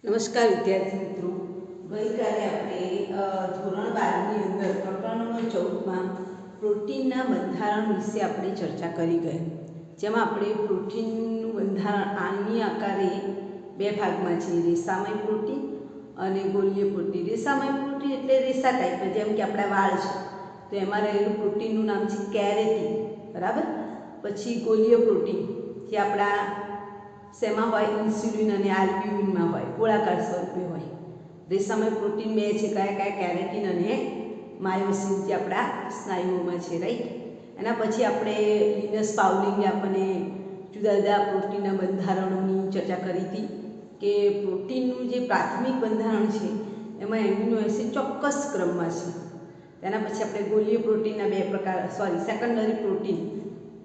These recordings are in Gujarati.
નમસ્કાર વિદ્યાર્થી મિત્રો, ગઈકાલે આપણે ધોરણ 12ની અંદર પ્રકરણ નંબર 14માં પ્રોટીનના બંધારણ વિશે આપણે ચર્ચા કરી ગયા, જેમાં આપણે પ્રોટીનનું બંધારણ આની આકારે બે ભાગમાં છે, રેસામય પ્રોટીન અને ગોલીય પ્રોટીન. રેસામય પ્રોટીન એટલે રેસા ટાઈપના, જેમ કે આપણા વાળ છે તો એમાં રહેલું પ્રોટીનનું નામ છે કેરેટીન, બરાબર. પછી ગોલીય પ્રોટીન જે આપણા શેમાં હોય, ઇન્સ્યુલિન અને આલ્બ્યુમિનમાં હોય, ગોળાકાર સ્વરૂપે હોય. રેસામય પ્રોટીન બે છે, કયા કયા? કેરેટીન અને માયોસિન, જે આપણા સ્નાયુઓમાં છે, રાઈટ. એના પછી આપણે લિનસ પાઉલિંગે આપણને જુદા જુદા પ્રોટીનના બંધારણોની ચર્ચા કરી હતી કે પ્રોટીનનું જે પ્રાથમિક બંધારણ છે એમાં એમિનો એસિડ ચોક્કસ ક્રમમાં છે. તેના પછી આપણે ગોલીય પ્રોટીનના બે પ્રકાર, સેકન્ડરી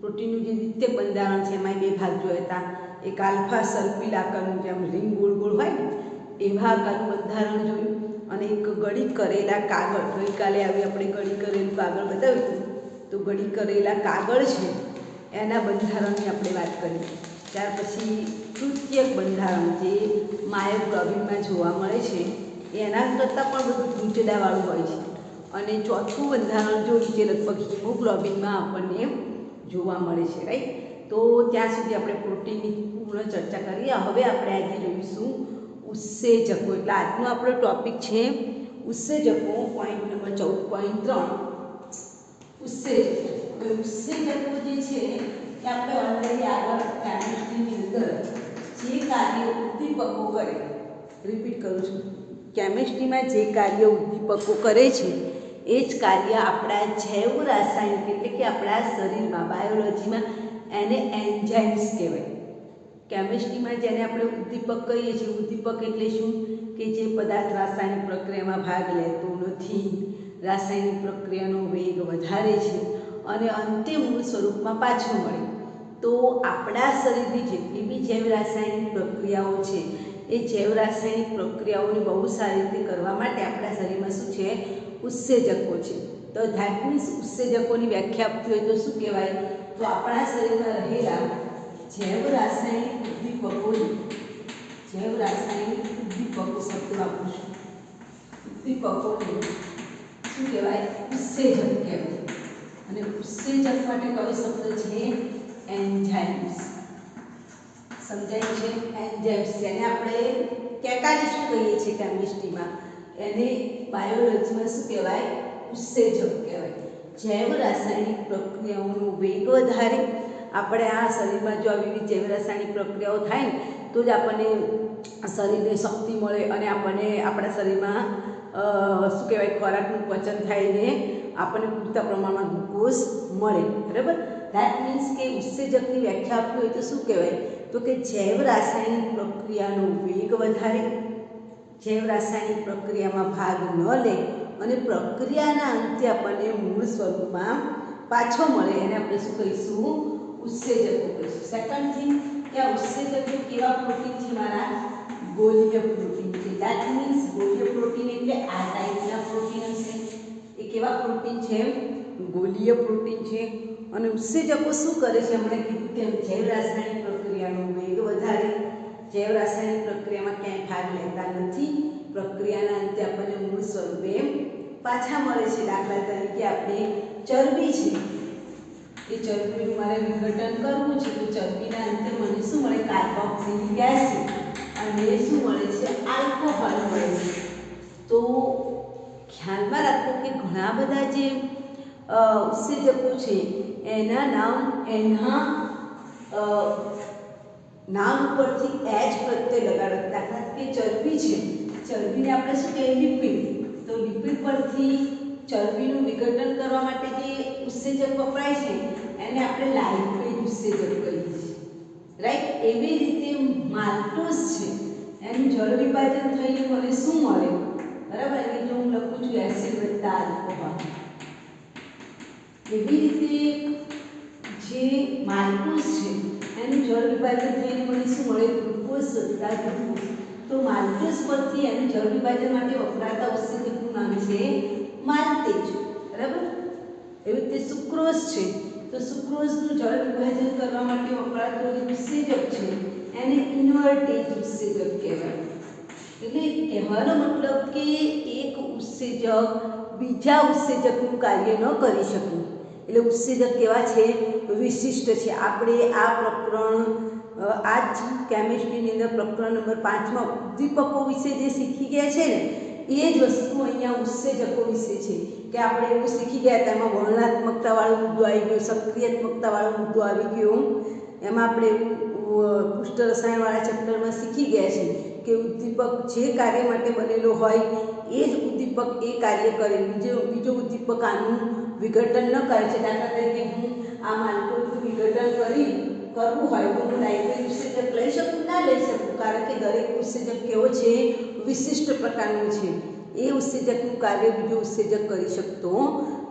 પ્રોટીનનું જે દ્વિતીયક બંધારણ છે એમાં બે ભાગ જોયા હતા. એક આલ્ફા સલ્ફિલ આકારનું, જેમ રિંગ ગોળ ગોળ હોય ને એવા આકારનું બંધારણ જોયું, અને એક ગળી કરેલા કાગળ, ગઈકાલે આવી આપણે ગળી કરેલું કાગળ બતાવ્યું હતું, તો ગળી કરેલા કાગળ છે એના બંધારણની આપણે વાત કરી. ત્યાર પછી તૃતીયક બંધારણ જે માયોગ્લોબિનમાં જોવા મળે છે એના કરતાં પણ બધું ગૂંચડાવાળું હોય છે. અને ચોથું બંધારણ જોયું જે લગભગ હિમોગ્લોબિનમાં આપણને જોવા મળે છે, રાઈટ. તો ત્યાં સુધી આપણે પ્રોટીનની પૂર્ણ ચર્ચા કરીએ. હવે આપણે આજે જોઈશું ઉત્સેચકો. એટલે આજનો આપણો ટોપિક છે ઉત્સેચકો, પોઈન્ટ નંબર 14.3 ઉત્સેચકો. ઉત્સેચકો જે છે એ આપણે ઓલરેડી આગળ કેમિસ્ટ્રીની અંદર જે કાર્ય ઉદ્દીપકો કરે, રિપીટ કરું છું, કેમિસ્ટ્રીમાં જે કાર્ય ઉદ્દીપકો કરે છે એ જ કાર્ય આપણા જૈવ રાસાયણિક એટલે કે આપણા શરીરમાં, બાયોલોજીમાં એને એન્ઝાઇમ્સ કહેવાય. કેમિસ્ટ્રીમાં જેને આપણે ઉદ્દીપક કહીએ છીએ, ઉદ્દીપક એટલે શું કે જે પદાર્થ રાસાયણિક પ્રક્રિયામાં ભાગ લેતો નથી, રાસાયણિક પ્રક્રિયાનો વેગ વધારે છે અને અંતે મૂળ સ્વરૂપમાં પાછો મળે. તો આપણા શરીરની જેટલી બી જૈવ રાસાયણિક પ્રક્રિયાઓ છે એ જૈવ રાસાયણિક પ્રક્રિયાઓને બહુ સારી રીતે કરવા માટે આપણા શરીરમાં શું છે? ઉત્સેચકો છે. તો ધેટ મીન્સ ઉત્સેચકોની વ્યાખ્યા આપવી હોય તો શું કહેવાય? તો આપણા શરીરમાં રહેલા જૈવ રાસાયણિક ઉદ્દીપકો શબ્દ વાપરું છું, ઉદ્દીપકોને શું કહેવાય? ઉત્સેચક કહેવાય. અને ઉત્સેચક માટે કયો શબ્દ છે? એન્ઝાઇમ્સ. સમજાય છે? એન્ઝાઇમ્સ, જેને આપણે કેટાલિસ્ટ કહીએ છીએ કેમિસ્ટ્રીમાં, એને બાયોલોજીમાં શું કહેવાય? ઉત્સેચક કહેવાય. જૈવ રાસાયણિક પ્રક્રિયાઓનો વેગ વધારે. આપણે આ શરીરમાં જો આવી વિવિધ જૈવ રાસાયણિક પ્રક્રિયાઓ થાય ને તો જ આપણને શરીરને શક્તિ મળે અને આપણને આપણા શરીરમાં શું કહેવાય, ખોરાકનું પચન થાય ને આપણને પૂરતા પ્રમાણમાં ગ્લુકોઝ મળે, બરાબર. ધેટ મીન્સ કે ઉત્સેચકની વ્યાખ્યા આપવી હોય તો શું કહેવાય? તો કે જૈવ રાસાયણિક પ્રક્રિયાનો વેગ વધારે, જૈવ રાસાયણિક પ્રક્રિયામાં ભાગ ન લે અને પ્રક્રિયાના અંતે આપણને મૂળ સ્વરૂપમાં પાછો મળે, એને આપણે શું કહીશું? ઉત્સેચકો કહીશું. સેકન્ડ થિંગ કે આ ઉત્સેચકો કેવા પ્રોટીન છે? મારા ગોલીય પ્રોટીન છે. ધેટ મીન્સ ગોલીય પ્રોટીન એટલે આ ટાઈપના પ્રોટીન હશે. એ કેવા પ્રોટીન છે? ગોલીય પ્રોટીન છે. અને ઉત્સેચકો શું કરે છે? હમણાં કીધું તેમ જૈવ રાસાયણિક પ્રક્રિયાનો વેગ વધારે, જૈવ રાસાયણિક પ્રક્રિયામાં ક્યાંય ભાગ લેતા નથી, પ્રક્રિયાના અંતે આપણને મૂળ સ્વરૂપે પાછા મળે છે. દાખલા તરીકે આપણે ચરબી છે, એ ચરબીનું મારે વિઘટન કરવું છે તો ચરબીના અંતે મને શું મળે? કાર્બોક્સિલિક એસિડ, અને શું મળે છે? આલ્કોહોલ મળે છે. તો ખ્યાલમાં રાખો કે ઘણા બધા જે ઉત્સેચકો છે એના નામ ઉપરથી એચ પ્રત્યય લગાડો. દાખલા તરીકે ચરબી છે, ચરબીને આપણે શું કહીએ? લિપિડ. તો લિપિડ પરથી ચરબીનું વિઘટન કરવા માટે જે ઉત્સેચક વપરાય છે એને આપણે લાઇપેજ ઉત્સેચક કહીએ છીએ, રાઈટ. એવી રીતે માલ્ટોઝ છે, એનું જળ વિભાજન થઈને મને શું મળે? બરાબર. એટલે હું લખું છું એસિડ વત્તા આલ્કોહોલ. એવી રીતે જે માલ્ટોઝ છે એનું જળ વિભાજન થઈને મને શું મળે? ગ્લુકોઝ વત્તા ગ્લુકોઝ. તો માલ્ટોઝ પરથી એનું જળ વિભાજન માટે વપરાતા ઉત્સેચકનું નામ છે માલ્ટેજ, બરાબર. એવી રીતે સુક્રોઝ છે, તો સુક્રોઝનું જળ વિભાજન કરવા માટે વપરાતો જે ઉત્સેચક છે એને ઇન્વર્ટેજ ઉત્સેચક કહેવાય. એટલે કહેવાનો મતલબ કે એક ઉત્સેજક બીજા ઉત્સેજકનું કાર્ય ન કરી શકે, એટલે ઉત્સેજક કેવા છે? વિશિષ્ટ છે. આપણે આ પ્રકરણ આ જ કેમિસ્ટ્રીની અંદર પ્રકરણ નંબર 5માં ઉદ્દીપકો વિશે જે શીખી ગયા છે ને, એ જ વસ્તુ અહીંયા ઉત્સેજકો વિશે છે. કે આપણે એવું શીખી ગયા હતા, એમાં વર્ણનાત્મકતાવાળો મુદ્દો આવી ગયો, સક્રિયાત્મકતાવાળો મુદ્દો આવી ગયો. એમાં આપણે પુષ્ટ રસાયણવાળા ચેપ્ટરમાં શીખી ગયા છે કે ઉદ્દીપક જે કાર્ય માટે બનેલો હોય એ જ ઉદ્દીપક એ કાર્ય કરે, બીજો ઉદ્દીપક આનું વિઘટન ન કરે છે. દાખલા તરીકે હું આ માલકોનું વિઘટન કરવું હોય તો હું નાઇટ્રેટ ઉત્સેજક લઈ શકું? ના લઈ શકું, કારણ કે દરેક ઉત્સેજક કેવો છે? વિશિષ્ટ પ્રકારનું છે. એ ઉત્સેજકનું કાર્ય બીજો ઉત્સેજક કરી શકતો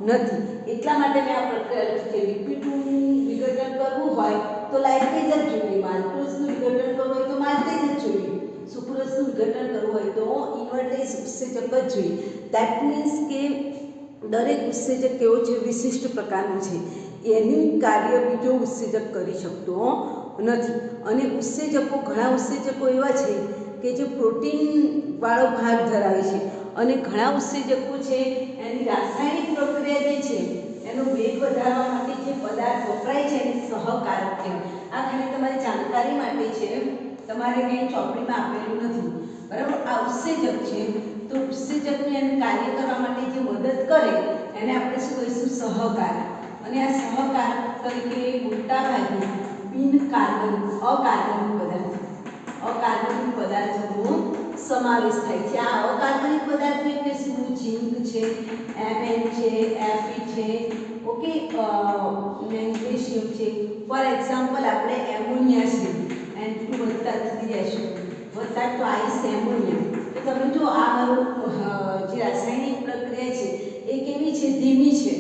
નથી. એટલા માટે મેં આ પ્રક્રિયા લખી છે. લિપિડનું વિઘટન કરવું હોય તો લાઇટ્રેટ જ જોઈએ, માલ્ટોઝનું વિઘટન કરવું હોય તો માલ્ટેઝ જ જોઈએ, સુક્રોઝનું વિઘટન કરવું હોય તો ઇન્વર્ટેઝ ઉત્સેજક જ જોઈએ. દેટ મીન્સ કે દરેક ઉત્સેજક કેવો છે? વિશિષ્ટ પ્રકારનું છે. એનું કાર્ય બીજો ઉત્સેજક કરી શકતો નથી. અને ઉત્સેજકો, ઘણા ઉત્સેજકો એવા છે કે જે પ્રોટીનવાળો ભાગ ધરાવે છે, અને ઘણા ઉત્સેજકો છે એની રાસાયણિક પ્રક્રિયા જે છે એનો વેગ વધારવા માટે જે પદાર્થ વપરાય છે એને સહકારક કહેવાય. આ ખાલી તમારી જાણકારી માટે છે, તમારે કંઈ ચોપડીમાં આપેલું નથી, બરાબર? આ ઉત્સેજક છે, તો ઉત્સેજકને એને કાર્ય કરવા માટે જે મદદ કરે એને આપણે શું કહીશું? સહકારક. અને આ સહકારક તરીકે મોટા ભાગે અકાર્બનિક પદાર્થોનો સમાવેશ થાય છે. આ અકાર્બનિક પદાર્થો એટલે શું? ઝીંક છે, Mn છે, Fe છે, ઓકે, મેગ્નેશિયમ છે. ફોર એક્ઝામ્પલ આપણે એમોનિયા છે, N2 વત્તા 3 રહેશે વત્તા ટ્વાઇસ એમોનિયા. તો તમે જો આ મારું જે રાસાયણિક પ્રક્રિયા છે એ કેવી છે? ધીમી છે.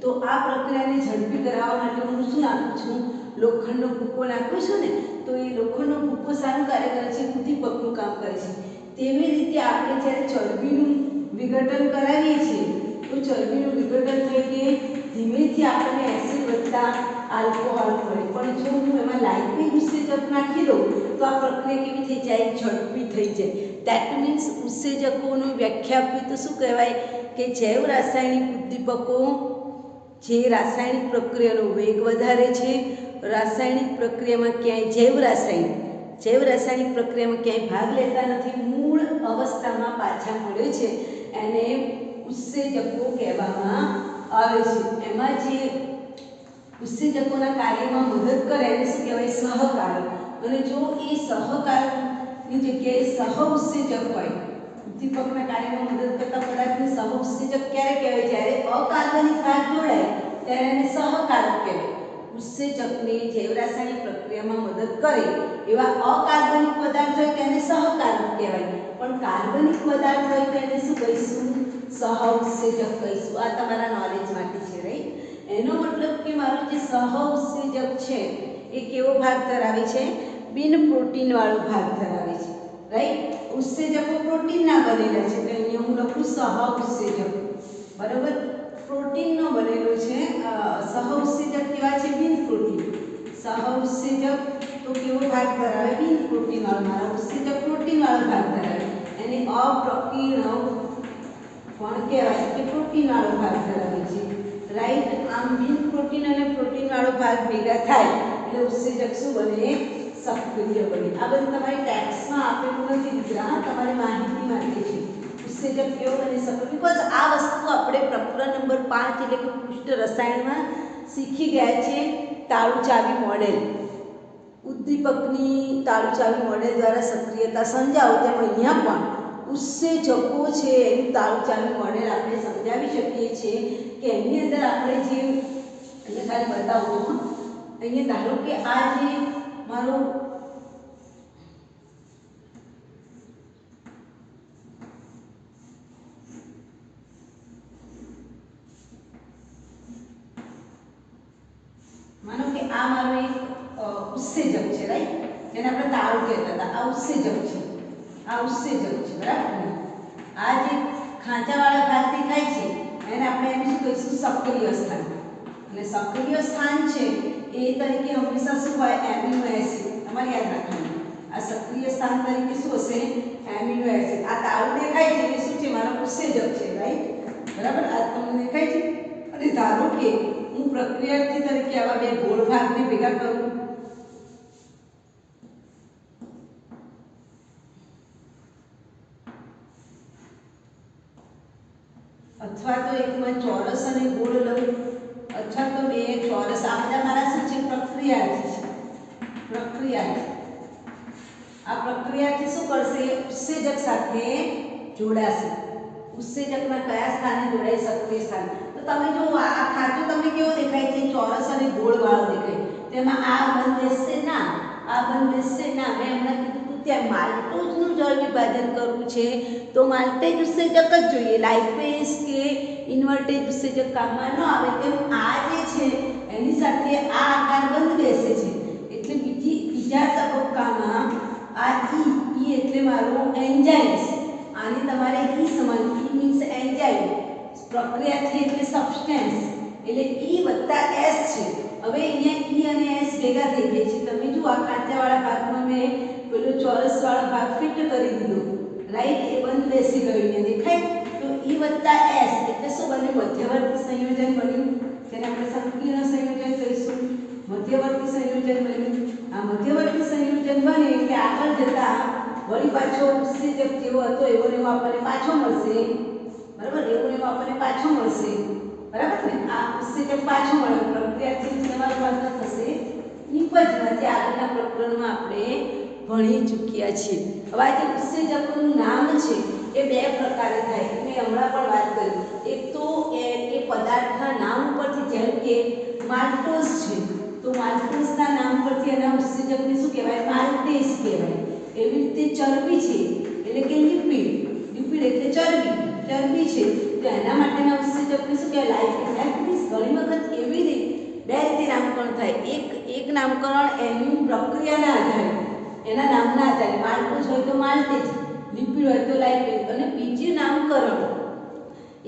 તો આ પ્રક્રિયાને ઝડપી કરાવવા માટે હું શું નાખું છું? લોખંડનો ભૂકો નાખું છું ને, તો એ લોખંડનો ભૂકો સારું કાર્ય કરે છે? ઉદ્દીપકનું કામ કરે છે. તેવી રીતે આપણે જ્યારે ચરબીનું વિઘટન કરાવીએ છીએ તો ચરબીનું વિઘટન થઈને ધીમેથી આપણને એસિડ વત્તા આલ્કોહોલ મળે. પણ જો હું એમાં લાઇપિક ઉત્સેજક નાખી દઉં તો આ પ્રક્રિયા કેવી થઈ જાય? ઝડપી થઈ જાય. દેટ મીન્સ ઉત્સેજકોનું વ્યાખ્યા આપવી તો શું કહેવાય? કે જૈવ રાસાયણિક ઉદ્દીપકો જે રાસાયણિક પ્રક્રિયાનો વેગ વધારે છે, રાસાયણિક પ્રક્રિયામાં ક્યાંય જૈવ રાસાયણિક પ્રક્રિયામાં ક્યાંય ભાગ લેતા નથી, મૂળ અવસ્થામાં પાછા મળે છે, એને ઉત્સેજકો કહેવામાં આવે છે. એમાં જે ઉત્સેજકોના કાર્યમાં મદદ કરે એને શું કહેવાય? સહકારક. અને જો એ સહકારકની જગ્યાએ સહ ઉત્સેજક હોય, ઉદ્દીપકના કાર્યમાં મદદ કરતા પદાર્થને સહ ઉત્સેજક ક્યારે કહેવાય? જ્યારે અકાર્બનિક ભાગ જોડાય ત્યારે એને સહકારક કહેવાય. ઉત્સેજકને જૈવ રાસાયણિક પ્રક્રિયામાં મદદ કરે એવા અકાર્બનિક પદાર્થ હોય તેને સહકારક કહેવાય, પણ કાર્બનિક પદાર્થ હોય તો એને શું કહીશું? સહ ઉત્સેજક કહીશું. આ તમારા નોલેજ માટે છે, રાઈટ? એનો મતલબ કે મારું જે સહ ઉત્સેજક છે એ કેવો ભાગ ધરાવે છે? બિન પ્રોટીનવાળો ભાગ ધરાવે છે, રાઈટ? ઉત્સેજકો પ્રોટીનના બનેલા છે, એટલે અહીંયા હું લખું સહ ઉત્સેજક, બરાબર? પ્રોટીનનો બનેલો છે. સહ ઉત્સેજક કેવા છે? બિન પ્રોટીન. સહ ઉત્સેજક તો કેવો ભાગ ધરાવે? બિન પ્રોટીનવાળો. મારા ઉત્સેજક પ્રોટીનવાળો ભાગ ધરાવે, એને અપ્રકીર્ણક પણ કહેવાય કે પ્રોટીનવાળો ભાગ ધરાવે છે, રાઈટ? આમ બિન પ્રોટીન અને પ્રોટીનવાળો ભાગ ભેગા થાય એટલે ઉત્સેજક શું બને? સક્રિય બને. આ બધું તમારી ટેક્સ્ટમાં આપેલું નથી દીકરા, તમારી માહિતી માટે છે. ઉત્સેજક કેવો બની શકે? બીકોઝ આ વસ્તુ આપણે પ્રકરણ નંબર 5 એટલે કે પુષ્ટ રસાયણમાં શીખી ગયા છે. તાળું ચાવી મોડેલ, ઉદ્દીપકની તાળું ચાવી મોડેલ દ્વારા સક્રિયતા સમજાવો, તેમ અહીંયા પણ ઉત્સેજકો છે એનું તાળું ચાવી મોડેલ આપણે સમજાવી શકીએ છીએ કે એની અંદર આપણે જે અહીંયા ખાલી બતાવું છું, અહીંયા ધારો કે આ જે મારો માનો કે આ મારો એક ઉત્સેજક છે, રાઈટ? જેને આપણે તાળું કહેતા હતા. આ ઉત્સેજક છે, બરાબર ને? આ જે ખાંચાવાળા ભાગ દેખાય છે એને આપણે એમ શું કહીશું? સક્રિય સ્થાન. એટલે સક્રિય સ્થાન છે એ તરીકે હંમેશા શું હોય? Amino acid. તમારે યાદ રાખવાનું, આ સક્રિય સ્થાન તરીકે શું હશે? Amino acid. ઉત્સેજક છે, રાઈટ? બરાબર, આ તમને દેખાય છે. અને ધારો કે હું પ્રક્રિયાર્થી તરીકે આવા બે ગોળ ભાગને ભેગા કરું, અથવા તો એકમાં ચોરસ અને ગોળ લઉં, અથવા તો બે ચોરસ. આ બધા મારા શું છે? પ્રક્રિયાર્થી છે. આ પ્રક્રિયાથી શું કરશે? ઉત્સેજક સાથે જોડાશે. ઉત્સેજકના કયા સ્થાને જોડાઈ શકે? સ્થાન. તો તમે જો આ ખાતું તમને કેવો દેખાય છે? ચોરસ અને ગોળ વાળો દેખાય. તેમાં આ બંધ બેસશે ના, આ બંધ બેસશે ના. મેં હમણાં કીધું હતું ત્યાં માલ્ટોઝનું જળ વિભાજન કરવું છે તો માલ્ટેજ ઉત્સેજક જ જોઈએ. લાઇપેઝ કે ઇન્વર્ટેજ ઉત્સેજક કામમાં ન આવે. તેમ આ જે છે એની સાથે આ આકાર બંધ બેસે છે. એટલે બીજા તબક્કામાં આ ઈ એટલે મારું એન્ઝાઇમ્સ. આની તમારે ઈ સમાન. ઈ મીન્સ એન્ઝાઇમ. પ્રક્રિયાથી એટલે સબસ્ટન્સ. એટલે ઈ વત્તા એસ છે. હવે અહીંયા ઈ અને એસ ભેગા થઈ ગયા છે. તમે જુઓ આ કાંચાવાળા ભાગમાં મેં પેલો ચોરસવાળો ભાગ ફિટ કરી દીધો, રાઈટ? એ બંધ બેસી ગયો. અહીંયા દેખાય? તો ઈ વત્તા એસ એટલે શું બન્યું? મધ્યવર્તી સંયોજન બન્યું. તેને આપણે સંકીર્ણ સંયોજન કહીશું. મધ્યવર્તી સંયોજન બન્યું. આ મધ્યવર્તી સંયોજન બને એટલે આગળ જતા વળી પાછો ઉત્સેજક જેવો હતો એવો ને એવો આપણને પાછો મળશે. બરાબર? એવો ને એવો આપણને પાછો મળશે. બરાબર ને? આ ઉત્સેજક પાછો મળે. પ્રક્રિયાથી સમાન થશે નિપજમાં. જે આગળના પ્રકરણમાં આપણે ભણી ચૂક્યા છીએ. હવે આ જે ઉત્સેજકનું નામ છે એ બે પ્રકારે થાય. મેં હમણાં પણ વાત કરી. એક તો એ પદાર્થના નામ ઉપરથી, જેમ કે માલ્ટોઝ છે તો માલ્ટોઝના નામ પરથી એના ઉત્સેજકને શું કહેવાય? માલ્ટેઝ કહેવાય. એવી રીતે ચરબી છે એટલે કે લિપિડ. લિપિડ એટલે ચરબી છે તો એના માટેના ઉત્સેજકને શું કહેવાય? લાઇપેઝ. ઘણી વખત એવી રીતે બે રીતે નામકરણ થાય. એક નામકરણ એની પ્રક્રિયાના આધારે, એના નામના આધારે. માલ્ટોઝ હોય તો માલ્ટેજ, લિપિડ હોય તો લાઇપેઝ. અને બીજું નામકરણ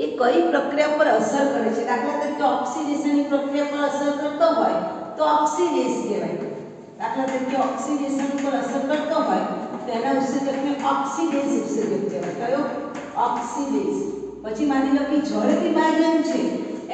એ કઈ પ્રક્રિયા પર અસર કરે છે. દાખલા તરીકે ઓક્સિડેશનની પ્રક્રિયા પર અસર કરતો હોય તો ઓક્સિડેઝ કહેવાય. દાખલા તરીકે ઓક્સિડેશન પર અસર કરતો હોય તો એના ઉત્સેજકને ઓક્સિડેઝ ઉત્સેજક કહેવાય. કયો? ઓક્સિડેઝ. પછી માની લો કે જળ વિભાજન છે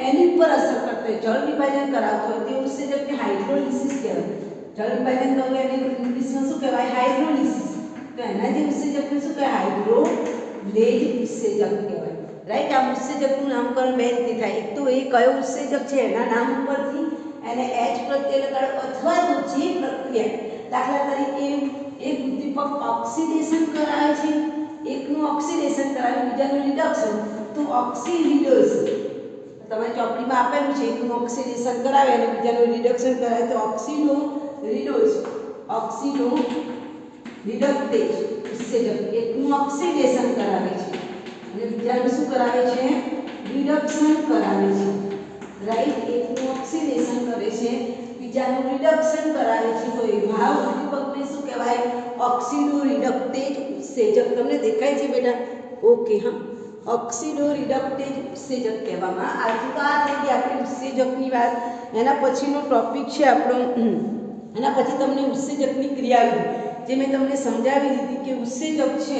એની પર અસર કરતો હોય, જળ વિભાજન કરાવતો હોય તે ઉત્સેજકને હાઇડ્રોલિસિસ કહેવાય. જળ વિભાજન કરવું એને ઇંગ્લિશમાં શું કહેવાય? હાઇડ્રોલિસિસ. તો એના જે ઉત્સેજકને શું કહેવાય? હાઇડ્રોલેજ ઉત્સેજક કહેવાય. રાઈટ? આ ઉત્સેજકનું નામકરણ બે રીતે થાય. એક તો એ કયો ઉત્સેજક છે એના નામ ઉપરથી એને એચ પ્રત્યય લગાડો, અથવા તો જે પ્રક્રિયા, દાખલા તરીકે એક ઉદ્દીપક ઓક્સિડેશન કરાવે છે, એકનું ઓક્સિડેશન કરાવે બીજાનું રિડક્શન, તો ઓક્સિલિડોઝ. તમારી ચોપડીમાં આપેલું છે એકનું ઓક્સિડેશન કરાવે અને બીજાનું રિડક્શન કરાવે તો ઓક્સિડોરિડોઝ. ઓક્સિડો રિડક્ટેજ ઉત્સેજક એકનું ઓક્સિડેશન કરાવે છે અને બીજાનું શું કરાવે છે? રિડક્શન કરાવે છે. રાઈટ? એકનું ઓક્સિડેશન કરે છે, બીજાનું રિડક્શન કરાવે છે. તો એવા ઉદ્દીપકને શું કહેવાય? ઓક્સિડો રિડક્ટેજ ઉત્સેજક. તમને દેખાય છે બેટા? ઓકે. હા, ઓક્સિડો રિડક્ટેજ ઉત્સેજક કહેવામાં આવે છે. તો આ થઈ ગઈ આપણી ઉત્સેજકની વાત. એના પછીનો ટોપિક છે આપણો, એના પછી તમને ઉત્સેજકની ક્રિયાવિધિ, જે મેં તમને સમજાવી દીધી કે ઉત્સેજક છે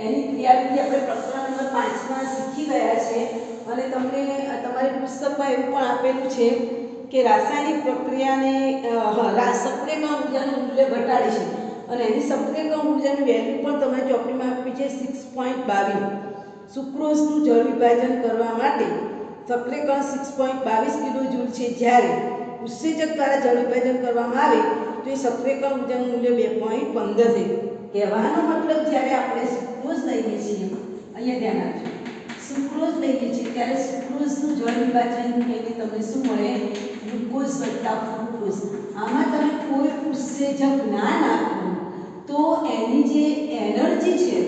એની ક્રિયાવિધિ આપણે પ્રકરણ નંબર 5માં શીખી ગયા છે. અને તમને તમારી પુસ્તકમાં એવું પણ આપેલું છે કે રાસાયણિક પ્રક્રિયાને સક્રિયકરણ ઉર્જાનું મૂલ્ય ઘટાડે છે અને એની સક્રિયકરણ ઉર્જાની વેલ્યુ પણ તમારી ચોપડીમાં આપી છે 6.22. સુક્રોઝનું જળ વિભાજન કરવા માટે સક્રિયકરણ 6.22 કિલોજૂલ છે. જ્યારે ઉત્સેજક દ્વારા જળ વિભાજન કરવામાં આવે તો એ સક્રિયકરણ ઉર્જાનું મૂલ્ય 2.15 છે. કહેવાનો મતલબ જ્યારે આપણે સુક્રોઝ લઈએ છીએ, અહીંયા ધ્યાન આપજો, સુક્રોઝ લઈએ છીએ ત્યારે સુક્રોઝનું જળ વિભાજન થઈને તમને શું મળે? ગ્લુકોઝ વત્તા ફ્રુક્ટોઝ. આમાં તમે કોઈ ઉત્સેજક ના નાખો તો એની જે એનર્જી છે,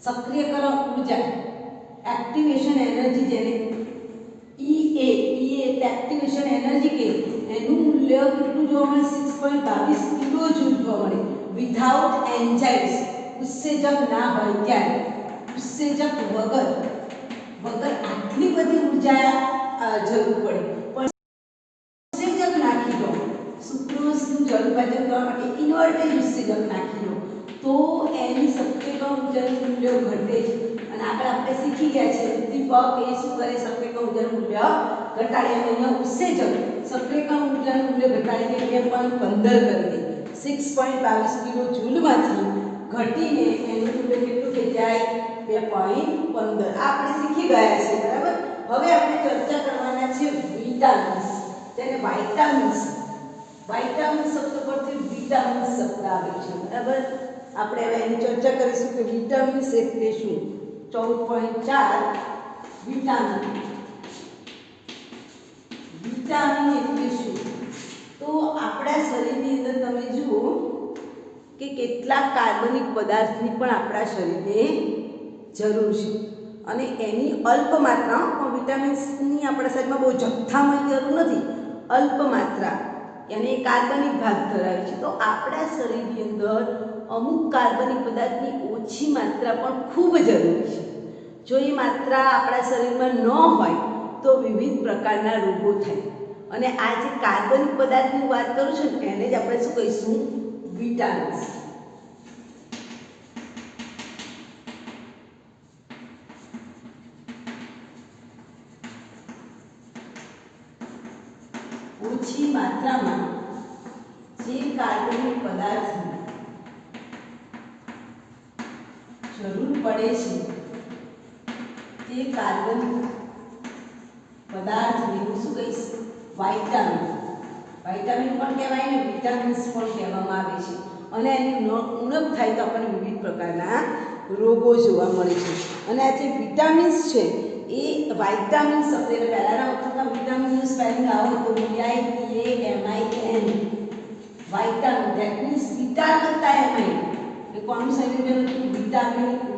સક્રિયકરણ ઉર્જા, એક્ટિવેશન એનર્જી, જેને EA એટલે એક્ટિવેશન એનર્જી કે, એનું મૂલ્ય કેટલું જોવા મળે? 6.22 કિલોજૂલ જોવા મળે. વિધાઉટ એન્ઝાઇમ્સ, ઉત્સેજક ના હોય ત્યારે. ઉત્સેજક વગર આટલી બધી ઉર્જા જરૂર પડે, પણ ઉત્સેજક નાખી દો, સુક્રોઝનું જળ વિભાજન કરવા માટે ઇન્વર્ટેજ ઉત્સેજક નાખી દો તો એની સક્રિયકરણ ઉર્જાનું મૂલ્ય ઘટે છે અને આગળ આપણે શીખી ગયા છે ઉદ્દીપક એ શું કરે સપ્રેરક ઊર્જાનું મૂલ્ય ઘટાડે. અહીંયા ઉત્સેચક સપ્રેરક ઊર્જાનું મૂલ્ય ઘટાડીને 2.15 કરી દે. 6.22 કિલો જૂલમાંથી ઘટીને એનું મૂલ્ય કેટલું થઈ જાય 2.15. આપણે શીખી ગયા છે બરાબર. હવે આપણે ચર્ચા કરવાના છે વિટામિન્સ. તેને વાઇટામિન્સ શબ્દ પરથી વિટામિન્સ શબ્દ આવે છે બરાબર. આપણે હવે એની ચર્ચા કરીશું કે વિટામિન્સ એટલે શું. 14.4 વિટામિન એટલે શું. તો આપણા શરીરની અંદર તમે જુઓ કે કેટલાક કાર્બનિક પદાર્થની પણ આપણા શરીરને જરૂર છે અને એની અલ્પ માત્રા. વિટામિન્સની આપણા શરીરમાં બહુ જથ્થામાં જરૂર નથી, અલ્પ માત્રા એને કાર્બનિક ભાગ ધરાવે છે. તો આપણા શરીરની અંદર અમુક કાર્બનિક પદાર્થની ઓછી માત્રા પણ ખૂબ જરૂરી છે. જો એ માત્રા આપણા શરીરમાં ન હોય તો વિવિધ પ્રકારના રોગો થાય. અને આ જે કાર્બનિક પદાર્થની વાત કરું છું ને એને જ આપણે શું કહીશું વિટામિન્સ. ઓછી માત્રામાં જે કાર્બનિક પદાર્થની જરૂર પડે છે તે કાર્બનિક પદાર્થને હું શું કહીશ વાઇટામિન પણ કહેવાય ને વિટામિન્સ પણ કહેવામાં આવે છે. અને એની ઉણપ થાય તો આપણને વિવિધ પ્રકારના રોગો જોવા મળે છે. અને આ જે વિટામિન્સ છે એ વાઇટામિન શબ્દ એટલે પહેલાના વખતમાં વિટામિનનું સ્પેલિંગ આવો તો VITAMIN વાઇટામિન. ધેટ મીન્સ વિટાલ વત્તા એમાઇન. એ કોનું સંયોજન હતું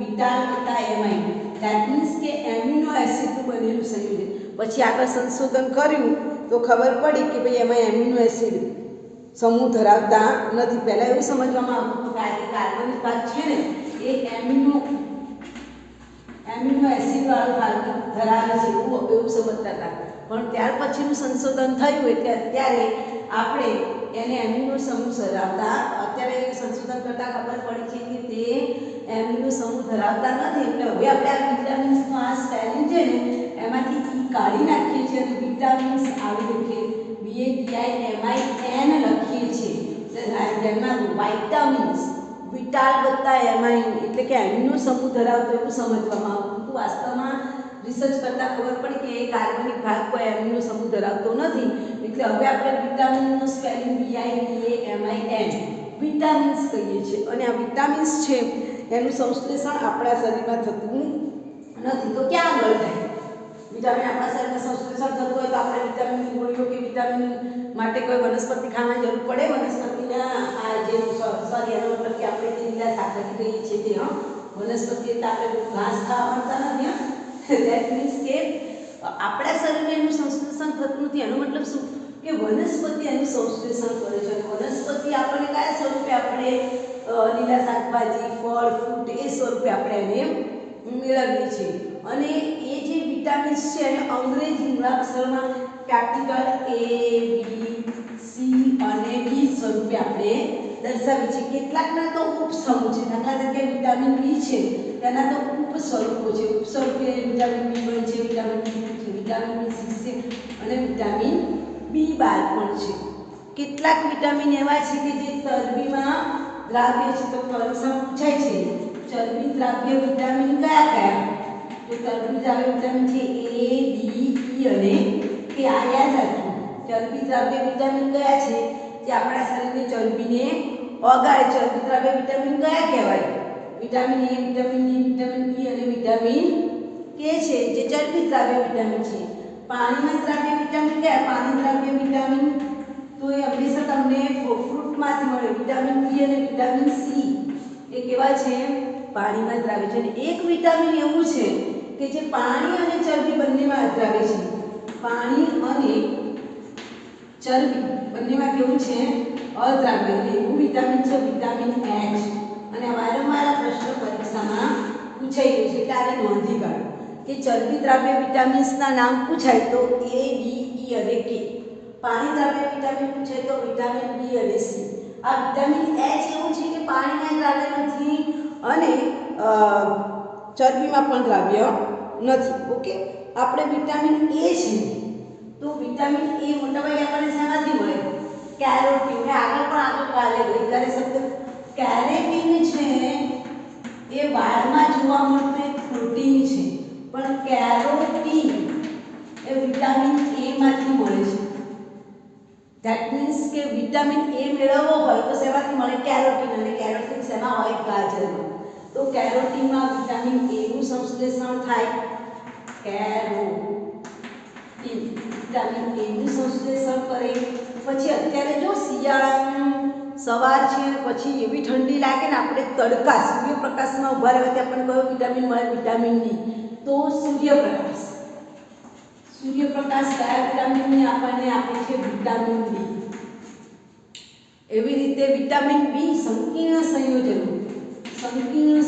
વિટાલ વત્તા એમાઇન. ધેટ મીન્સ કે એમિનો એસિડનું બનેલું સંયોજન. પછી આગળ સંશોધન કર્યું તો ખબર પડી કે ભાઈ એમાં એમિનો એસિડ સમૂહ ધરાવતા નથી. પહેલાં એવું સમજવામાં આવતું કે આ કાર્બનિક ભાગ છે ને એ એમિનો એસિડ વાળો ભાગ ધરાવે છે એવું સમજતા હતા. પણ ત્યાર પછીનું સંશોધન થયું એટલે અત્યારે આપણે એને એમિનો સમૂહ ધરાવતા અત્યારે સંશોધન કરતાં ખબર પડી છે કે તે એમિનો સમૂહ ધરાવતા નથી. એટલે હવે આપણે આ વિટામિન્સનો આ સ્પેલિંગ છે ને એમાંથી ઈ કાઢી નાખીએ છીએ અને વિટામિન્સ આવી લખીએ VATIMIN લખીએ છીએ. જેમાં વાઇટામિન્સ વિટાલ વત્તા એમાઇન એટલે કે એમિનો સમૂહ ધરાવતો એવું સમજવામાં આવતું હતું. વાસ્તવમાં રિસર્ચ કરતાં ખબર પડી કે એ કાર્બનિક ભાગ કોઈ એમિનો સમૂહ ધરાવતો નથી. એટલે હવે આપણે વિટામિનનું સ્પેલિંગ VITAMIN વિટામિન્સ કહીએ છીએ. અને આ વિટામિન્સ છે એનું સંશ્લેષણ આપણા શરીરમાં થતું નથી. તો ક્યાં આગળ થાય વિટામિન આપણા શરીરમાં સંશ્લેષણ થતું હોય તો આપણે વિટામિનની ગોળીઓ કે વિટામિન માટે કોઈ વનસ્પતિ ખાવાની જરૂર પડે. વનસ્પતિના આ જે સોરી એનો મતલબ કે આપણે જે લીલા શાકભાજી કહીએ છીએ તે વનસ્પતિ એટલે આપણે ઘાસ ખાવા માંગતા નથી. ધેટ મીન્સ કે આપણા શરીરમાં એનું સંશ્લેષણ થતું નથી. એનો મતલબ શું કે વનસ્પતિ એનું સંશ્લેષણ કરે છે. વનસ્પતિ આપણને કયા સ્વરૂપે આપણે લીલા શાકભાજી ફળ ફ્રૂટ એ સ્વરૂપે આપણે એને મેળવીએ છીએ. અને એ જે વિટામિન્સ છે એને અંગ્રેજી મૂળાક્ષરમાં કેપિટલ A B C અને D સ્વરૂપે આપણે દર્શાવી છે. કેટલાકના તો ઉપસમૂહ છે. દાખલા તરીકે વિટામિન B છે તેના તો ઉપસ્વરૂપો છે. ઉપસ્વરૂપે વિટામિન B1 છે, વિટામિન B2 છે, વિટામિન B6 છે અને વિટામિન B12 પણ છે. કેટલાક વિટામિન એવા છે કે જે ચરબીમાં દ્રાવ્ય છે. તો પરીક્ષામાં પૂછાય છે ચરબી દ્રાવ્ય વિટામિન કયા તો ચરબી દ્રાવ્ય વિટામિન છે A, D, E અને K. આ યાદ રાખજો. ચરબી દ્રાવ્ય વિટામિન કયા છે જે આપણા શરીરની ચરબીને ઓગાળે. ચરબી દ્રાવ્ય વિટામિન કયા કહેવાય vitamin A, vitamin D, vitamin E અને વિટામિન K છે જે ચરબી દ્રાવ્ય વિટામિન છે. પાણીમાં દ્રાવ્ય વિટામિન કયા પાણી દ્રાવ્ય વિટામિન તો એ હંમેશા તમને ફ્રૂટમાંથી મળે. વિટામિન B અને વિટામિન C એ કેવા છે પાણીમાં દ્રાવે છે. અને એક વિટામિન એવું છે કે જે પાણી અને ચરબી બંનેમાં દ્રાવે છે. પાણી અને ચરબી બંનેમાં કેવું છે અદ્રાવ્ય. એવું વિટામિન છે વિટામિન H. અને વારંવાર પ્રશ્ન પરીક્ષામાં પૂછાઈ ગયું છે એટલે આને નોંધી કાઢો કે ચરબી દ્રાવ્ય વિટામિન્સના નામ પૂછાય તો A, D, E અને K. પાણી દ્રાવ્ય વિટામિન પૂછાય તો વિટામિન B અને C. આ વિટામિન H એવું છે કે પાણીમાં દ્રાવ્ય નથી અને ચરબીમાં પણ દ્રાવ્ય નથી. ઓકે, આપણે વિટામિન એ છે તો વિટામિન એ મોટાભાગે આપણને શેમાંથી મળે? કેરોટીન. મેં આગળ પણ ગઈકાલે શબ્દ કેરેટીન છે એ વાળમાં જોવા મળતું એક પ્રોટીન છે, પણ કેરોટીન એ વિટામિન એ માંથી મળે છે. ધેટ મીન્સ કે વિટામિન એ મેળવવો હોય તો શેમાંથી મળે? કેરોટીન. અને કેરોટીન શેમાં હોય? ગાજરમાં. તો કેરોટીનમાં વિટામિન એ નું સંશ્લેષણ થાય. કેરોટીન વિટામિન એ નું સંશ્લેષણ કરે. પછી અત્યારે જો શિયાળાનું સવાર છે પછી એવી ઠંડી લાગે ને, આપણે તડકા સૂર્યપ્રકાશમાં ઊભા રહેવાથી આપણને કયો વિટામિન મળે? Vitamin D. તો સૂર્યપ્રકાશ કયા વિટામિનને આપણને આપે છે? Vitamin D. એવી રીતે વિટામિન બી સંકીર્ણ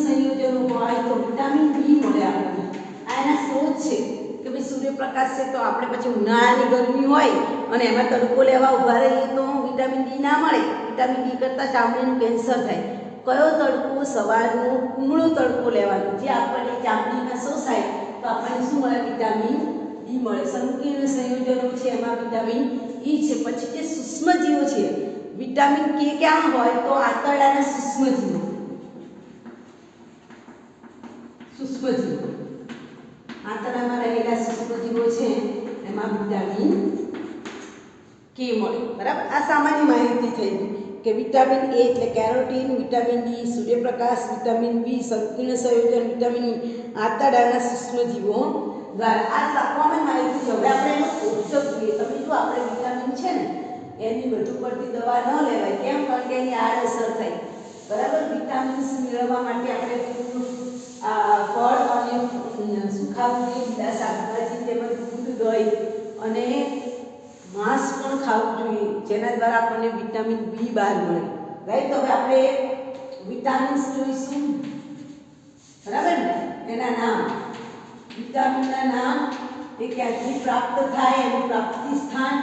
સંયોજનો હોય તો વિટામિન બી મળે આપણને. આ એના સ્ત્રોત છે કે ભાઈ સૂર્યપ્રકાશ છે તો આપણે પછી ઉનાળાની ગરમી હોય અને એમાં તડકો લેવા ઊભા રહીએ તો વિટામિન ડી ના મળે. વિટામિન ડી કરતાં ચામડીનું કેન્સર થાય. કયો તડકો? સવારનો કુમળો તડકો લેવાનો, જે આપણને ચામડીમાં શોષાય તો આપણને શું મળે? વિટામિન ડી મળે. સંકીર્ણ સંયોજનો છે એમાં વિટામિન ઈ છે. પછી જે સૂક્ષ્મજીવો છે, વિટામિન કે ક્યાં હોય? તો આંતરડાના સૂક્ષ્મજીવો આંતરડામાં રહેલા સૂક્ષ્મજીવો છે એમાં વિટામિન કે મળે. બરાબર. આ સામાન્ય માહિતી થઈ કે વિટામિન એ એટલે કેરોટીન, વિટામિન ડી સૂર્યપ્રકાશ, વિટામિન બી સંકીર્ણ સંયોજન, વિટામિન ઈ આંતરડાના સૂક્ષ્મજીવો દ્વારા. આ કોમન માહિતી છે. હવે આપણે એનો ઉપયોગ જોઈએ. તમે જો આપણે વિટામિન છે ને એની વધુ પડતી દવા ન લેવાય. કેમ? કારણ કે એની આડઅસર થાય. બરાબર. વિટામિન્સ મેળવવા માટે આપણે ફળ અને શું ખાવું જોઈએ? લીલા શાકભાજી તેમજ દૂધ, દહીં અને માંસ પણ ખાવું જોઈએ, જેના દ્વારા આપણને વિટામિન બી 12 મળે. રાઈટ. તો હવે આપણે વિટામિન્સ જોઈશું. બરાબર ને? એના નામ, વિટામિનના નામ, એ ક્યાંથી પ્રાપ્ત થાય, એનું પ્રાપ્તિ સ્થાન,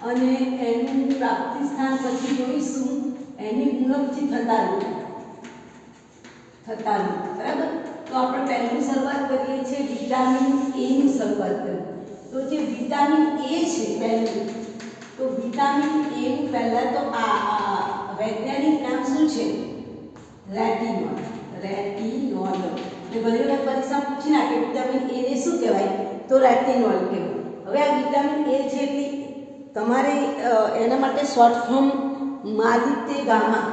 અને એનું પ્રાપ્તિ સ્થાન પછી જોઈશું એની ઉણપથી થતા રોગ. બરાબર. તો આપણે પહેલી શરૂઆત કરીએ છીએ વિટામિન એ ની શરૂઆત કરીએ. તો જે વિટામિન એ છે પહેલું, તો વિટામિન એ નું પહેલા તો આ વૈજ્ઞાનિક નામ શું છે? રેટિનોલ. ઘણી વખત પરીક્ષા પૂછી નાખે વિટામિન એ ને શું કહેવાય? તો રેટિનોલ કહેવાય. હવે આ વિટામિન એ છે એટલે તમારે એના માટે શોર્ટ ફોર્મ માલિતે ગામા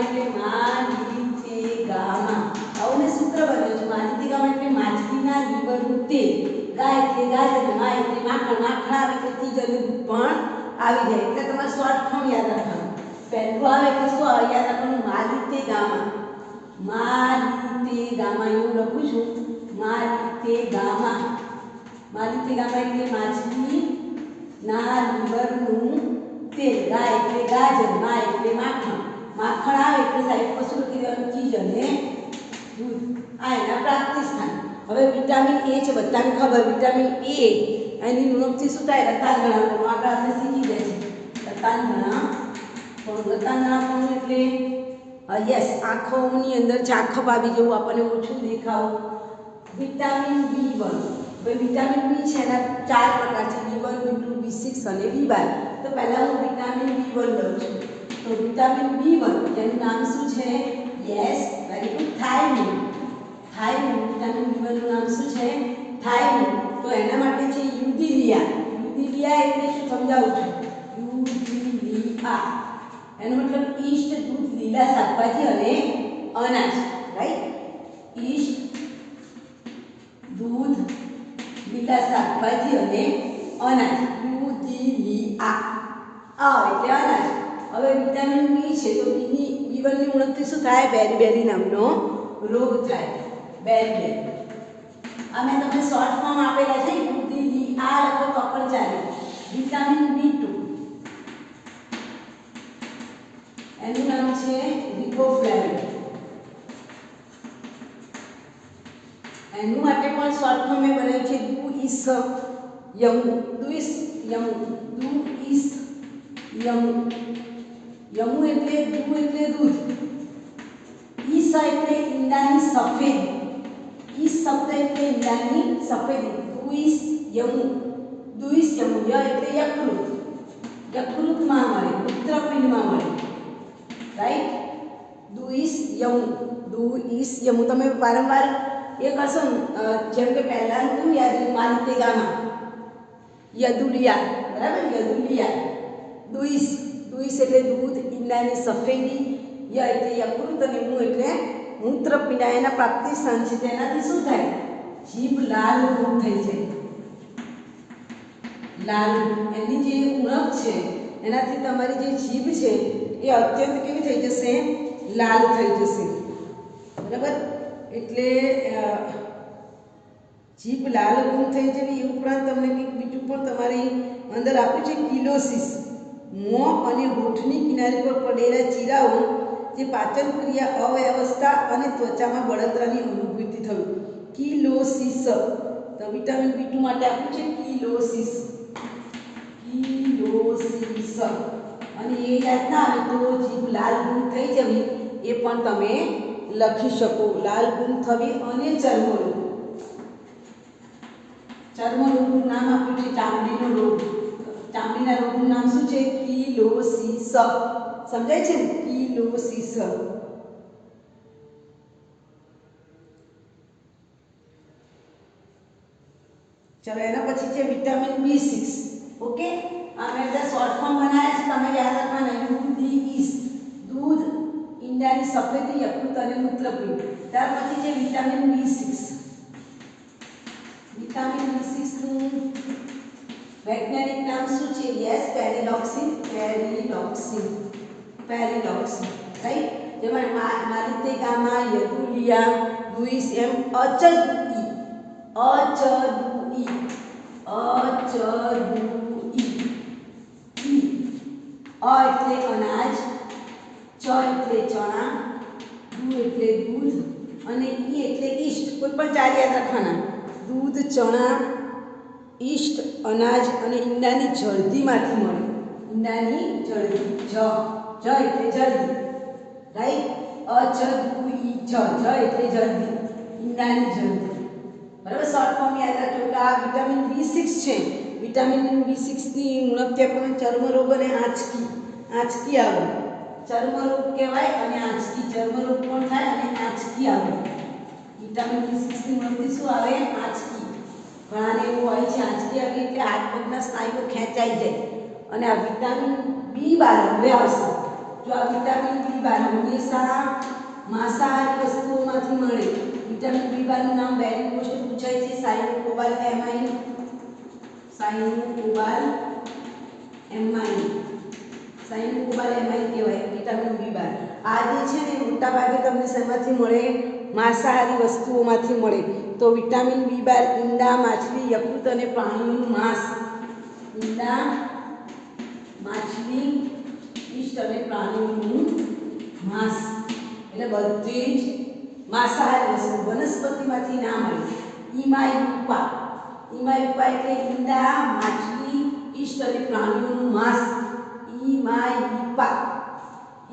એટલે માલિતે ગામા. આવું સૂત્ર બન્યું છે. માલિતે ગામા એટલે માછલીના લીવરનું તેલ. ગાય એટલે ગાજર, મા એટલે માખણ, માખણ આવે એટલે ચીજ અને દૂધ પણ આવી જાય. એટલે તમારે શોર્ટ ફોર્મ યાદ રાખવાનું. પહેલું આવે એટલે શું આવે? યાદ રાખવાનું માલિતે ગામા. હું લખું છું માલિતે ગામા એટલે માછલીના લીવરનું તેલ. ગાય એટલે ગાજર, મા એટલે માખણ, માખણ આવે એટલે સાહેબ કશું લખી દેવાનું ચીજ અને દૂધ. આ એના પ્રાપ્તિ સ્થાન. હવે વિટામિન એ છે, બધાને ખબર. વિટામિન એ એની ઉણપથી શું થાય? રતાંગણાપણું. આગળ આપણે શીખી જાય છે રતાંગણાપણું એટલે યસ, આંખોની અંદર ઝાંખપ આવી જવું, આપણને ઓછું દેખાવું. Vitamin B 1. હવે વિટામિન બી છે એના 4 પ્રકાર છે: B1, B2, B6 અને B12. તો પહેલા હું વિટામિન B1 લઉં છું. તો વિટામિન B1 જેનું નામ શું છે? Yes, very good, thiamine. Vitamin B1 નું નામ શું છે? થાયમિન. તો એના માટે છે યુદિલિયા એટલે શું સમજાવું છું? એનો મતલબ ઈસ્ટ, દૂધ, લીલા શાકભાજી અને અનાજ. રાઈટ. ઈસ્ટ, દૂધ, લીલા શાકભાજી અને અનાજ. યુદિલિયા એટલે અનાજ. હવે વિટામિન બી છે તો B1 ની ઉણપથી શું થાય? બેરી નામનો રોગ થાય. બેરી. આ મેં તમને શોર્ટ ફોર્મ આપેલા છે. યુદિલિયા લખો તો પણ ચાલે. વિટામિન B2 એનું નામ છે રિબોફ્લેવિન. એનું માટે પણ શોર્ટ ફોર્મ મેં બનાવ્યું છે યમુ એટલે દૂધ, ઈસ એટલે ઈંડાની સમ. સફેદ, ઈ શબ્દ એટલે ઈંડાની સફેદી. દુઈસ યમુ, દુઈસ યમુ, ય એટલે યકૃત, યકૃતમાં મળે, મૂત્રપિંડમાં મળે, રાઈટ. દુઈસ યમુ, દુઈસ યમુ. તમે વારંવાર એ કરશો ને, જેમ કે પહેલાનું કેવું યાદ રહ્યું, માલિતે ગામા યદુલિયા, બરાબર, યદુલિયા. દુઈસ, દુઈસ એટલે દૂધ, ઈંડાની સફેદી, ય એટલે યકૃત અને મુ એટલે મૂત્રપિંડ. એના પ્રાપ્તિ સ્થાન છે. તેનાથી શું થાય? જીભ લાલ ગુમ થઈ જાય. લાલ, એની જે ઉણપ છે એનાથી તમારી જે જીભ છે એ અત્યંત કેવી થઈ જશે? લાલ થઈ જશે, બરાબર. એટલે જીભ લાલ ગુમ થઈ જવી. એ ઉપરાંત તમને કંઈક બીજું પણ તમારી અંદર આપ્યું છે, કિલોસિસ. મોં અને હોઠની કિનારી પર પડેલા ચીરાઓ, જે પાચન ક્રિયા અવ્યવસ્થા અને ત્વચામાં બળતરાની અનુભૂતિ થયું. કિલોસિસ. તો વિટામિન B2 માટે આપ્યું છે કિલોસિસ, કિલોસિસ. અને એ યાદ ના આવે તો જીભ લાલ ગુમ થઈ જવી એ પણ તમે લખી શકો. લાલ ગુમ થવી અને ચર્મરોગ. ચર્મરોગનું નામ આપ્યું છે ચામડીનો રોગ. ચામડીના રોગનું નામ શું છે? કિલોસિસ. સમજાય છે ને? કિલોસિસ. चलो एना पछी है विटामिन B6. ओके, आ मैं बड़ा शॉर्ट फॉर्म बनाया है, તમે યાદ રાખવાના. UDIS, दूध, ઈંડાની સફેદી, યકૃત અને મૂત્રપિંડ. ત્યાર પછી છે વિટામિન B6. વિટામિન B6 નું વૈજ્ઞાનિક નામ શું છે? યસ, પેરિડોક્સિન. પેરિડોક્સિન, પેરિડોક્સિન, રાઈટ. જેમાં માલિતે ગામા, યદુલિયા, લुइस એમ અચલ ઈ, અચદુઈ, અચદુઈ. અ એટલે અનાજ, ચ એટલે ચણા, દુ એટલે દૂધ અને ઈ એટલે ઈષ્ટ. કોઈ પણ ચાર યાદ રાખવાના. દૂધ, ચણા, ઈષ્ટ, અનાજ અને ઈંડાની જળધીમાંથી મળે. ઈંડાની જળધી, જ એટલે જળધી, રાઈટ. અચદુઈ, જ એટલે જળધી, ઈંડાની જળધી, બરાબર. શોર્ટ ફોર્મ યાદ રાખજો. એટલે આ વિટામિન B6 છે. વિટામિન B6 ની ઉણપથી આપણને ચર્મરોગ અને આંચકી, આંચકી આવે. ચર્મરોગ કહેવાય અને આંચકી, ચર્મરોગ પણ થાય અને આંચકી આવે. વિટામિન B6 ની ઉણપથી શું આવે? આંચકી. ઘણાને એવું હોય છે આંચકી આવી એટલે હાથ પગના સ્નાયુઓ ખેંચાઈ જાય. અને આ વિટામિન B12 હવે આવશે. જો આ વિટામિન B12 હંમેશા માંસાહારી વસ્તુઓમાંથી મળે. વિટામિન B12 નું નામ વેરી મોસ્ટ પૂછાય છે. સાયનોકોબાલામાઇન, સાયનોકોબાલામાઇન, સાયનોકોબાલામાઇન કહેવાય વિટામિન B12. આ જે છે ને મોટા ભાગે તમને શેમાંથી મળે? માંસાહારી વસ્તુઓમાંથી મળે. તો વિટામિન B12 ઈંડા, માછલી, યકૃત અને પ્રાણીઓનું માંસ. ઈંડા, માછલી, ઈષ્ટ અને પ્રાણીઓનું માંસ. એટલે બધી જ માંસાહારી વસ્તુ વનસ્પતિમાંથી ના મળે. ઈમાયુપા, ઈમાયુપા એટલે ઈંડા, માછલી, ઈષ્ટ અને પ્રાણીઓનું માંસ. ઈમાયુપા,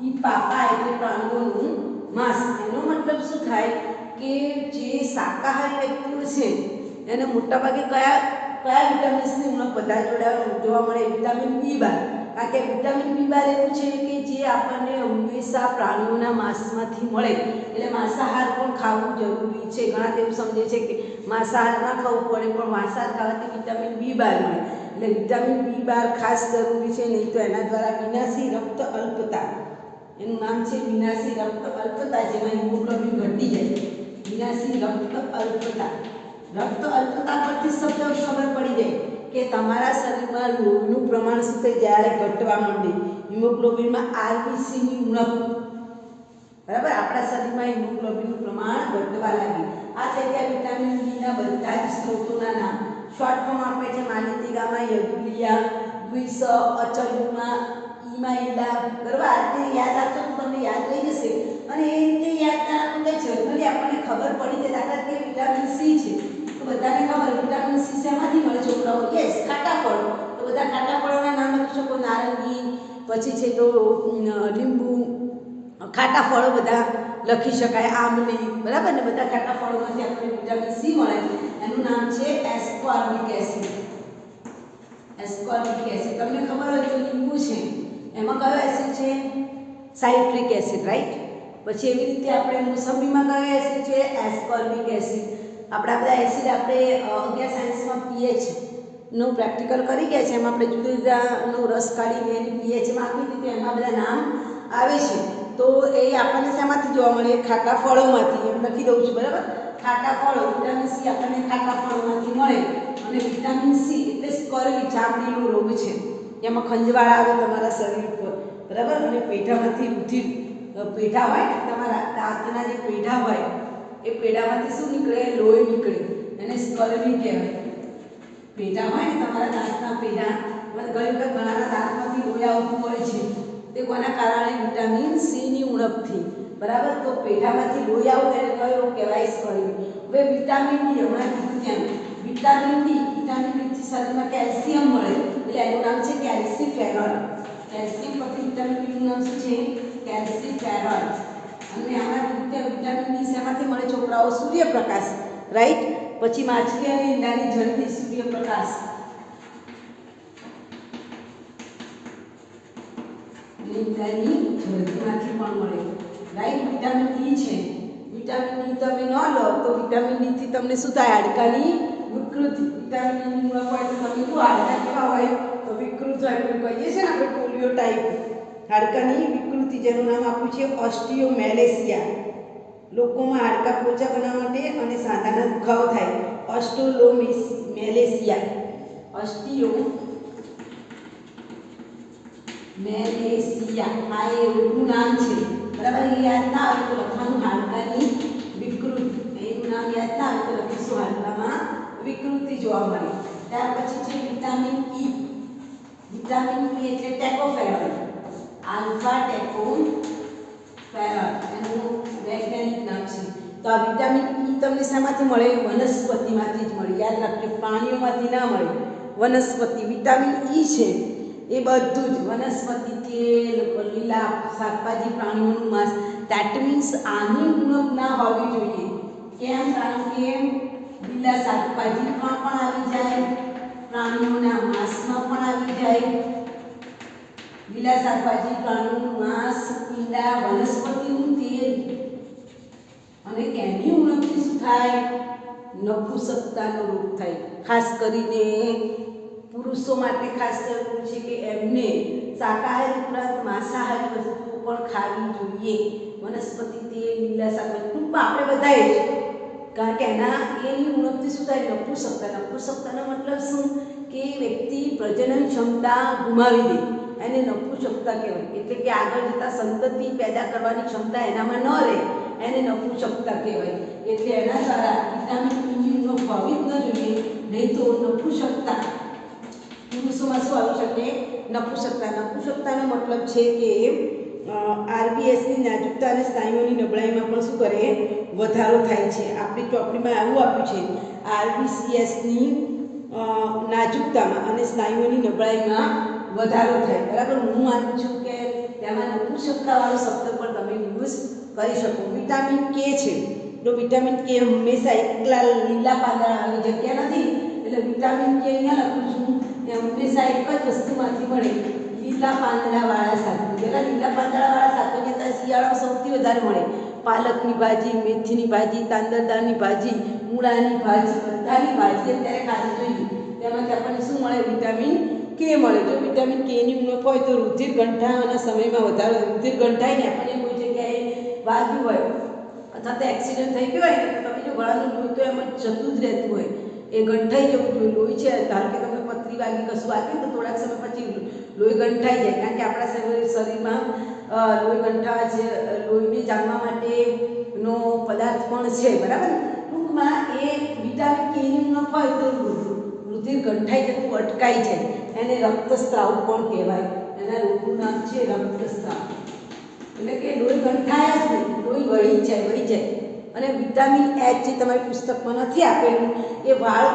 ઈ પાપા એટલે પ્રાણીઓનું માંસ. એનો મતલબ શું થાય કે જે શાકાહારી વ્યક્તિઓ છે એને મોટાભાગે કયા કયા વિટામિન્સની ઉણપ બધા જોવા મળે? Vitamin B12. કારણ કે વિટામિન B12 એવું છે કે જે આપણને હંમેશા પ્રાણીઓના માંસમાંથી મળે. એટલે માંસાહાર પણ ખાવું જરૂરી છે. ઘણા એવું સમજે છે કે માંસાહાર ના ખાવું પડે, પણ માંસાહાર ખાવાથી વિટામિન B12 મળે. એટલે વિટામિન B12 ખાસ જરૂરી છે. નહીં તો એના દ્વારા વિનાશી રક્ત અલ્પતા, એનું નામ છે વિનાશી રક્ત અલ્પતા, જેમાં હિમોગ્લોબિન ઘટી જાય. વિનાશી રક્ત અલ્પતા. રક્ત અલ્પતા પરથી શબ્દ ખબર પડી જાય કે તમારા શરીરમાં લોહીનું પ્રમાણ શું થઈ જાય? ઘટવા માંડે. હિમોગ્લોબિનમાં RBC ની ઉણપ, બરાબર. આપણા શરીરમાં હિમોગ્લોબિનનું પ્રમાણ ઘટવા લાગે. આ થઈ ગયા વિટામિન B ના બધા જ સ્ત્રોતોના નામ. શોર્ટ ફોર્મ આપે છે માલિતે ગામા, યદુલિયા, લुइस, અચલ્યુમાં, ઈમાઇલા, બરાબર. આ રીતે યાદ રાખજો તો તમને યાદ રહી જશે. અને એ રીતે યાદ ના રાખો તો જનરલી આપણને ખબર પડી જાય. દાખલા તરીકે વિટામિન સી છે તો બધાને ખબર વિટામિન સી શેમાંથી મળે છોકરાઓ? યસ, ખાટા ફળ. તો બધા ખાટા ફળોના નામ લખી શકો. નારંગી, પછી છે તો લીંબુ, ખાટા ફળો બધા લખી શકાય, આંબલી, બરાબર ને, બધા ખાટા ફળોમાંથી આપણને વિટામિન સી મળે. એનું નામ છે એસ્કોર્બિક એસિડ. એસ્કોર્બિક એસિડ તમને ખબર હોય તો લીંબુ છે એમાં કયો એસિડ છે? Citric acid, right. પછી એવી રીતે આપણે મોસંબીમાં કયો એસિડ છે? Ascorbic acid. આપણા બધા એસિડ આપણે અગિયાર સાયન્સમાં પીએચ નું પ્રેક્ટિકલ કરી ગયા છે, એમાં આપણે જુદા જુદાનો રસ કાઢીને એની પીએચમાં આપી દીધી, એમાં બધા નામ આવે છે. તો એ આપણને શેમાંથી જોવા મળે? ખાટા ફળોમાંથી. એમ લખી દઉં છું, બરાબર. ખાટા ફળો, વિટામિન સી આપણને ખાટા ફળોમાંથી મળે. અને વિટામિન સી એટલે સ્કર્વી, ચામડીનો રોગ છે, એમાં ખંજવાળ આવે તમારા શરીર પર, બરાબર. અને પેઢામાંથી રુધિર, પેઢા હોય ને તમારા દાંતના જે પેઢા હોય એ પેઢામાંથી શું નીકળે? લોહી નીકળે, એને સ્કર્વી કહેવાય. પેઢા હોય ને તમારા દાંતના પેઢા, ઘણાના દાંતમાંથી લોહી આવતું હોય છે, તે કોના કારણે? વિટામિન સી ની ઉણપથી, બરાબર. તો પેઢામાંથી લોહી આવતું એને કયો રોગ કહેવાય? સ્કર્વી. હવે વિટામિન ડી, હમણાં કીધું તેમ વિટામિન ડી શરીરમાં કેલ્શિયમ મળે એટલે એનું નામ છે કેલ્સીફેરોલ. કેલ્શિયમ પરથી વિટામિન ડીનું નામ શું છે? કેલ્સીફેરોલ. અને આમાં વિટામિન ડી શેમાંથી મળે છોકરાઓ? સૂર્યપ્રકાશ, રાઈટ. પછી માછલી અને ઈંડાની જળથી સૂર્યપ્રકાશ, ઈંડાની જળતીમાંથી પણ મળે, રાઈટ. વિટામિન ડી છે. વિટામિન ડી તમે ન લો તો વિટામિન ડી થી તમને શું થાય? હાડકાની વિકૃતિ. વિટામિન ડી ની ઉણપ હોય તો તમે શું હાડકા કેવા હોય? તો વિકૃત હોય. કહીએ છીએ ને આપણે પોલિયો ટાઈપ હાડકાની વિકૃતિ, જેનું નામ આપ્યું છે ઓસ્ટિયોમેલેસિયા. લોકોમાં હાડકા પોચા બનાવવા માટે અને સાંધાના દુખાવો થાય, ઓસ્ટિયોમેલેસિયા. ઓસ્ટિયોમેલેસિયા આ એ રોગનું નામ છે, બરાબર. એ યાદ ના આવે તો લખવાનું હાડકાની વિકૃતિ. એનું નામ યાદ ના આવે તો લખીશું હાડકામાં વિકૃતિ જોવા મળે. ત્યાર પછી છે વિટામિન ઈ. વિટામિન ઈ એટલે ટેકોફેરોલ, આલ્ફા ટેકોફેરોલ એનું વૈજ્ઞાનિક નામ છે. તો આ વિટામિન ઈ તમને શામાંથી મળે? વનસ્પતિમાંથી જ મળે. યાદ રાખજો, પ્રાણીઓમાંથી ના મળે, વનસ્પતિ. વિટામિન ઈ છે એ બધું જ વનસ્પતિ, તેલ, લીલા શાકભાજી, પ્રાણીઓનું માંસ. ધેટ મીન્સ આની ઉણપ ના હોવી જોઈએ. કેમ? કારણ કે લીલા શાકભાજીમાં પણ આવી જાય, પ્રાણીઓના માંસમાં પણ આવી જાય. લીલા શાકભાજી, પ્રાણીઓનું માંસ, ઈંડા, વનસ્પતિનું તેલ. અને એની ઉણપથી શું થાય? નપુંસકતાનો રોગ થાય. ખાસ કરીને પુરુષો માટે ખાસ જરૂરી છે કે એમને શાકાહારી ઉપરાંત માંસાહારી વસ્તુઓ પણ ખાવી જોઈએ. વનસ્પતિ તેલ, લીલા શાકભાજી, ટૂંકમાં આપણે બધાએ જ. કારણ કે એની ઉણપથી શું થાય? નપુંસકતા. નપુંસકતાનો મતલબ શું? કે વ્યક્તિ પ્રજનન ક્ષમતા ગુમાવી દે, એને નપુંસકતા કહેવાય. એટલે કે આગળ જતાં સંતતિ પેદા કરવાની ક્ષમતા એનામાં ન રહે, એને નપુંસકતા કહેવાય. એટલે એના દ્વારા વિટામિન ઈ નો હોવી જ ન જોઈએ, નહીં તો નપુંસકતા. પુરુષોમાં શું આવી શકે? નપુંસકતા. નપુંસકતાનો મતલબ છે કે આરબીએસની નાજુકતા અને સ્નાયુઓની નબળાઈમાં પણ શું કરે? વધારો થાય છે. આપણી ચોપડીમાં આવું આપ્યું છે, આરબીસીએસની નાજુકતામાં અને સ્નાયુઓની નબળાઈમાં વધારો થાય, બરાબર. હું માનું છું કે તેમાં નપુંસકતાવાળો શબ્દ પણ તમે યુઝ કરી શકો. વિટામિન કે છે તો વિટામિન કે હંમેશા એકલા લીલા પાંદડાવાળી જગ્યા નથી, એટલે વિટામિન કે અહીંયા લખું છું એ હંમેશા એક જ વસ્તુમાંથી મળે, લીલા પાંદડાવાળા શાકભાજી. જેના લીલા પાંદડાવાળા શાકભાજી અત્યારે શિયાળામાં સૌથી વધારે મળે. પાલકની ભાજી, મેથીની ભાજી, તાંદરદાળની ભાજી, મૂળાની ભાજી, બધાની ભાજી અત્યારે ખાવી જોઈએ. તેમાંથી આપણને શું મળે? વિટામિન કે મળે. જો વિટામિન કેની ઉણપ હોય તો રુધિર ગંઠાવાના સમયમાં વધારે રુધિર ગંઠાઈને આપણને કોઈ જગ્યાએ વાગ્યું હોય અથવા તો એક્સિડન્ટ થઈ ગયો હોય ને, તો તમે જો ગળાનું લોહી તો એમ જતું જ રહેતું હોય, એ ગંઠાઈ જવું જોઈએ. લોહી છે, ધારો કે તમને પથરી વાગી, કશું વાગ્યું તો થોડાક સમય પછી લોહી ગંઠાઈ જાય. કારણ કે આપણા શરીરમાં લોહી ગંઠાવા છે, લોહીને જામવા માટેનો પદાર્થ પણ છે, બરાબર. ટૂંકમાં એ વિટામિન કેની ઉણપ હોય તો રુધિર ગંઠાઈ જતું અટકાઈ જાય, એને રક્તસ્રાવ પણ કહેવાય. એના રોગનું નામ છે રક્તસ્રાવ. એટલે કે લોહી ગંઠાય જ નહીં, લોહી વહી જાય. અને વિટામિન એચ જે તમારી પુસ્તકમાં નથી આપેલું, એ વાળ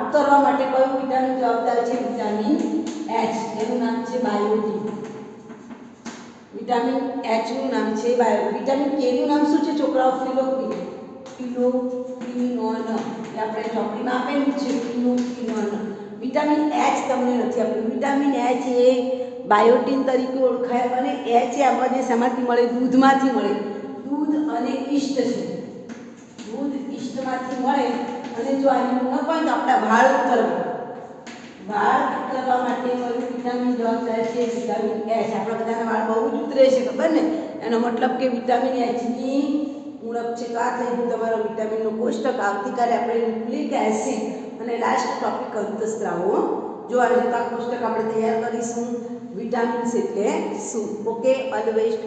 ઉતરવા માટે કયું વિટામિન જવાબદાર છે? Vitamin H. એનું નામ છે બાયોટીન. વિટામિન એચ નું નામ છે વિટામિન કે નું નામ શું છે છોકરાઓ? ફિનોલ. એ આપણે ચોપડીમાં આપેલું છે ફિનોલ. વિટામિન એચ તમને નથી આપ્યું. વિટામિન એચ એ બાયોટીન તરીકે ઓળખાય અને એચ એ આપણને શેમાંથી મળે? દૂધમાંથી મળે. દૂધ અને ઈસ્ટ છે. દૂધ ઈસ્ટમાંથી મળે અને જો આની ઉણપ હોય તો આપણા વાળ ઉતરવા માટે કયું વિટામિન જવાબદાર છે? Vitamin H. આપણા બધાના વાળ બહુ જ ઉતરે છે, ખબર ને? એનો મતલબ કે વિટામિન એચ ની ઉણપ છે. તો આ થઈ ગયું તમારો વિટામિનનો કોષ્ટક. આવતીકાલે આપણે ન્યુક્લિક એસિડ અને લાસ્ટ ટોપિક અંતઃસ્ત્રાવો જોવાનું છે. તો આ કોષ્ટક આપણે તૈયાર કરીશું. વિટામિન્સ એટલે શું? Okay, all the best.